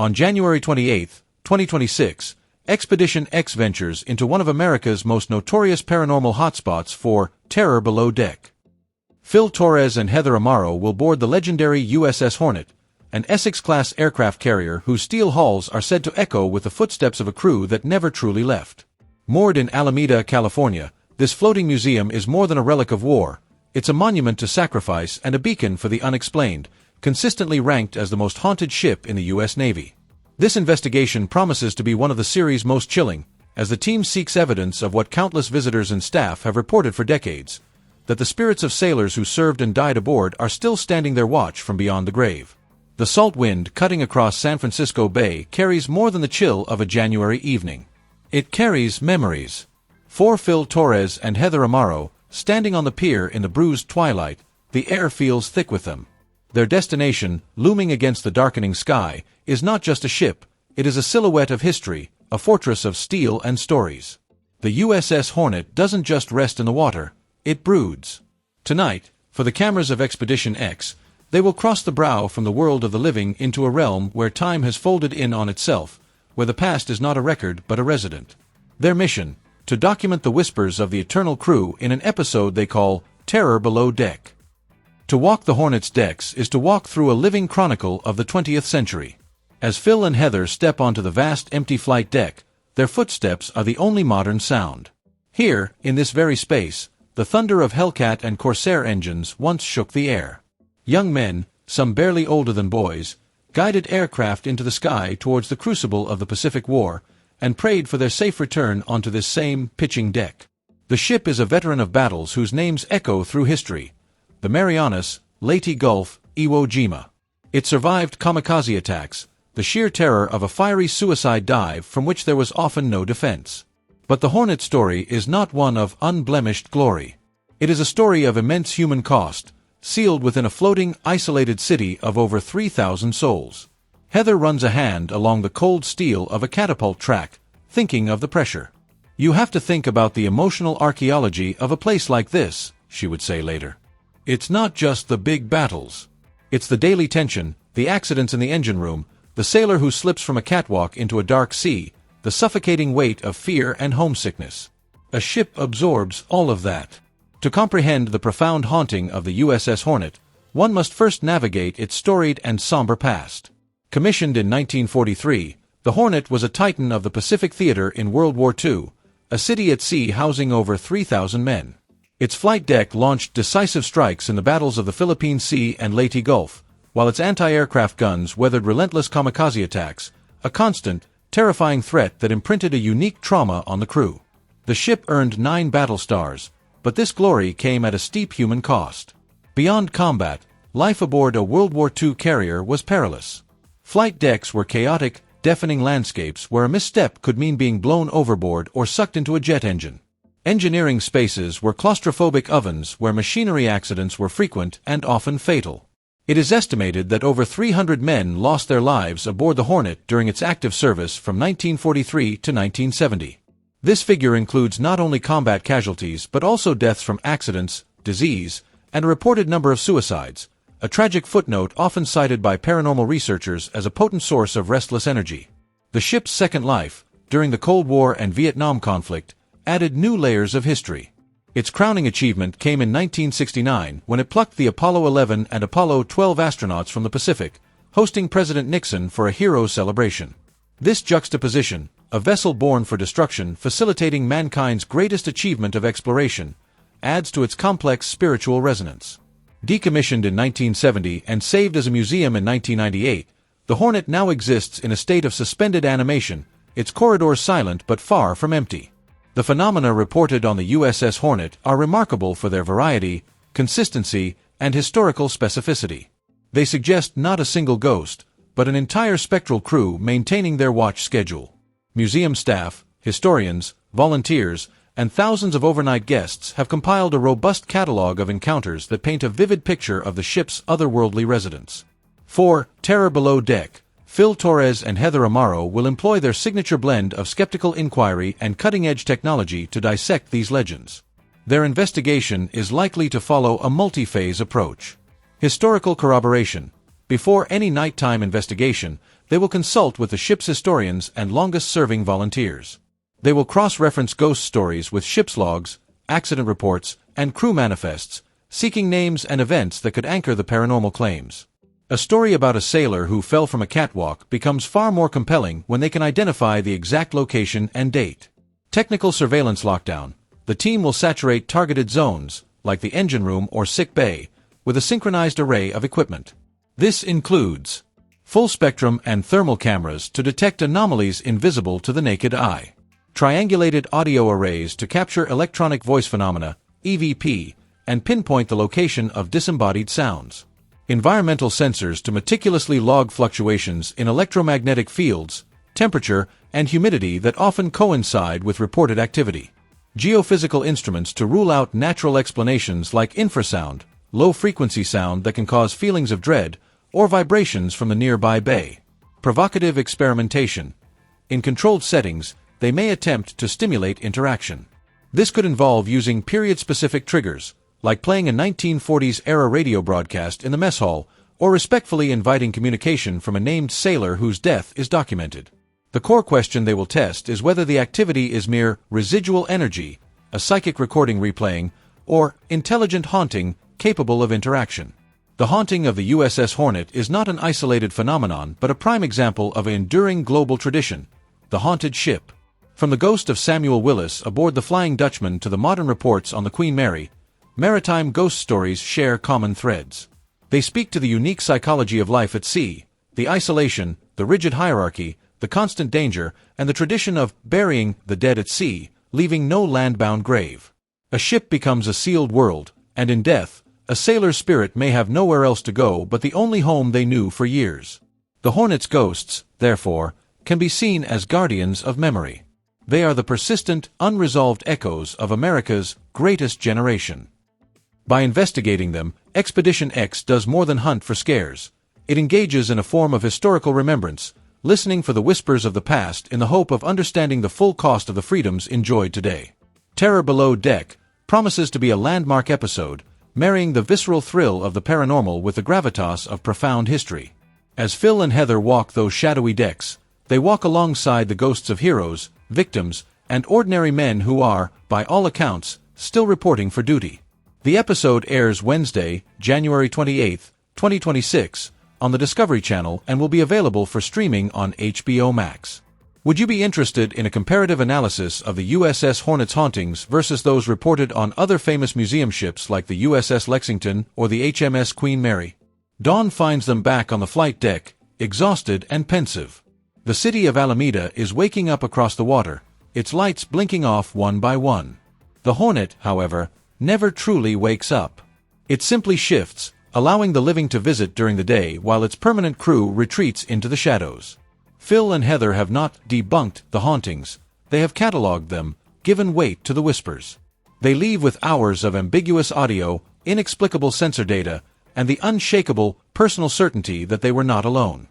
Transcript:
On January 28, 2026, Expedition X ventures into one of America's most notorious paranormal hotspots for terror below deck. Phil Torres and Heather Amaro will board the legendary USS Hornet, an Essex-class aircraft carrier whose steel hulls are said to echo with the footsteps of a crew that never truly left. Moored in Alameda, California, this floating museum is more than a relic of war. It's a monument to sacrifice and a beacon for the unexplained, consistently ranked as the most haunted ship in the U.S. Navy. This investigation promises to be one of the series' most chilling, as the team seeks evidence of what countless visitors and staff have reported for decades, that the spirits of sailors who served and died aboard are still standing their watch from beyond the grave. The salt wind cutting across San Francisco Bay carries more than the chill of a January evening. It carries memories. For Phil Torres and Heather Amaro, standing on the pier in the bruised twilight, the air feels thick with them. Their destination, looming against the darkening sky, is not just a ship, it is a silhouette of history, a fortress of steel and stories. The USS Hornet doesn't just rest in the water, it broods. Tonight, for the cameras of Expedition X, they will cross the brow from the world of the living into a realm where time has folded in on itself, where the past is not a record but a resident. Their mission, to document the whispers of the eternal crew in an episode they call Terror Below Deck. To walk the Hornet's decks is to walk through a living chronicle of the 20th century. As Phil and Heather step onto the vast empty flight deck, their footsteps are the only modern sound. Here, in this very space, the thunder of Hellcat and Corsair engines once shook the air. Young men, some barely older than boys, guided aircraft into the sky towards the crucible of the Pacific War, and prayed for their safe return onto this same pitching deck. The ship is a veteran of battles whose names echo through history: the Marianas, Leyte Gulf, Iwo Jima. It survived kamikaze attacks, the sheer terror of a fiery suicide dive from which there was often no defense. But the Hornet story is not one of unblemished glory. It is a story of immense human cost, sealed within a floating, isolated city of over 3,000 souls. Heather runs a hand along the cold steel of a catapult track, thinking of the pressure. "You have to think about the emotional archaeology of a place like this," she would say later. "It's not just the big battles. It's the daily tension, the accidents in the engine room, the sailor who slips from a catwalk into a dark sea, the suffocating weight of fear and homesickness. A ship absorbs all of that." To comprehend the profound haunting of the USS Hornet, one must first navigate its storied and somber past. Commissioned in 1943, the Hornet was a titan of the Pacific Theater in World War II, a city at sea housing over 3,000 men. Its flight deck launched decisive strikes in the battles of the Philippine Sea and Leyte Gulf, while its anti-aircraft guns weathered relentless kamikaze attacks, a constant, terrifying threat that imprinted a unique trauma on the crew. The ship earned 9 battle stars, but this glory came at a steep human cost. Beyond combat, life aboard a World War II carrier was perilous. Flight decks were chaotic, deafening landscapes where a misstep could mean being blown overboard or sucked into a jet engine. Engineering spaces were claustrophobic ovens where machinery accidents were frequent and often fatal. It is estimated that over 300 men lost their lives aboard the Hornet during its active service from 1943 to 1970. This figure includes not only combat casualties but also deaths from accidents, disease, and a reported number of suicides, a tragic footnote often cited by paranormal researchers as a potent source of restless energy. The ship's second life, during the Cold War and Vietnam conflict, added new layers of history. Its crowning achievement came in 1969 when it plucked the Apollo 11 and Apollo 12 astronauts from the Pacific, hosting President Nixon for a hero celebration. This juxtaposition, a vessel born for destruction facilitating mankind's greatest achievement of exploration, adds to its complex spiritual resonance. Decommissioned in 1970 and saved as a museum in 1998, the Hornet now exists in a state of suspended animation, its corridors silent but far from empty. The phenomena reported on the USS Hornet are remarkable for their variety, consistency, and historical specificity. They suggest not a single ghost, but an entire spectral crew maintaining their watch schedule. Museum staff, historians, volunteers, and thousands of overnight guests have compiled a robust catalog of encounters that paint a vivid picture of the ship's otherworldly residents. For Terror Below Deck, Phil Torres and Heather Amaro will employ their signature blend of skeptical inquiry and cutting-edge technology to dissect these legends. Their investigation is likely to follow a multi-phase approach. Historical corroboration. Before any nighttime investigation, they will consult with the ship's historians and longest-serving volunteers. They will cross-reference ghost stories with ship's logs, accident reports, and crew manifests, seeking names and events that could anchor the paranormal claims. A story about a sailor who fell from a catwalk becomes far more compelling when they can identify the exact location and date. Technical surveillance lockdown. The team will saturate targeted zones, like the engine room or sick bay, with a synchronized array of equipment. This includes full-spectrum and thermal cameras to detect anomalies invisible to the naked eye, triangulated audio arrays to capture electronic voice phenomena, EVP, and pinpoint the location of disembodied sounds, environmental sensors to meticulously log fluctuations in electromagnetic fields, temperature, and humidity that often coincide with reported activity, geophysical instruments to rule out natural explanations like infrasound, low-frequency sound that can cause feelings of dread, or vibrations from the nearby bay, provocative experimentation. In controlled settings, they may attempt to stimulate interaction. This could involve using period-specific triggers, like playing a 1940s-era radio broadcast in the mess hall, or respectfully inviting communication from a named sailor whose death is documented. The core question they will test is whether the activity is mere residual energy, a psychic recording replaying, or intelligent haunting capable of interaction. The haunting of the USS Hornet is not an isolated phenomenon but a prime example of an enduring global tradition, the haunted ship. From the ghost of Samuel Willis aboard the Flying Dutchman to the modern reports on the Queen Mary, maritime ghost stories share common threads. They speak to the unique psychology of life at sea, the isolation, the rigid hierarchy, the constant danger, and the tradition of burying the dead at sea, leaving no land-bound grave. A ship becomes a sealed world, and in death, a sailor's spirit may have nowhere else to go but the only home they knew for years. The Hornet's ghosts, therefore, can be seen as guardians of memory. They are the persistent, unresolved echoes of America's greatest generation. By investigating them, Expedition X does more than hunt for scares. It engages in a form of historical remembrance, listening for the whispers of the past in the hope of understanding the full cost of the freedoms enjoyed today. Terror Below Deck promises to be a landmark episode, marrying the visceral thrill of the paranormal with the gravitas of profound history. As Phil and Heather walk those shadowy decks, they walk alongside the ghosts of heroes, victims, and ordinary men who are, by all accounts, still reporting for duty. The episode airs Wednesday, January 28, 2026, on the Discovery Channel and will be available for streaming on HBO Max. Would you be interested in a comparative analysis of the USS Hornet's hauntings versus those reported on other famous museum ships like the USS Lexington or the HMS Queen Mary? Dawn finds them back on the flight deck, exhausted and pensive. The city of Alameda is waking up across the water, its lights blinking off one by one. The Hornet, however, never truly wakes up. It simply shifts, allowing the living to visit during the day while its permanent crew retreats into the shadows. Phil and Heather have not debunked the hauntings, they have catalogued them, given weight to the whispers. They leave with hours of ambiguous audio, inexplicable sensor data, and the unshakable, personal certainty that they were not alone.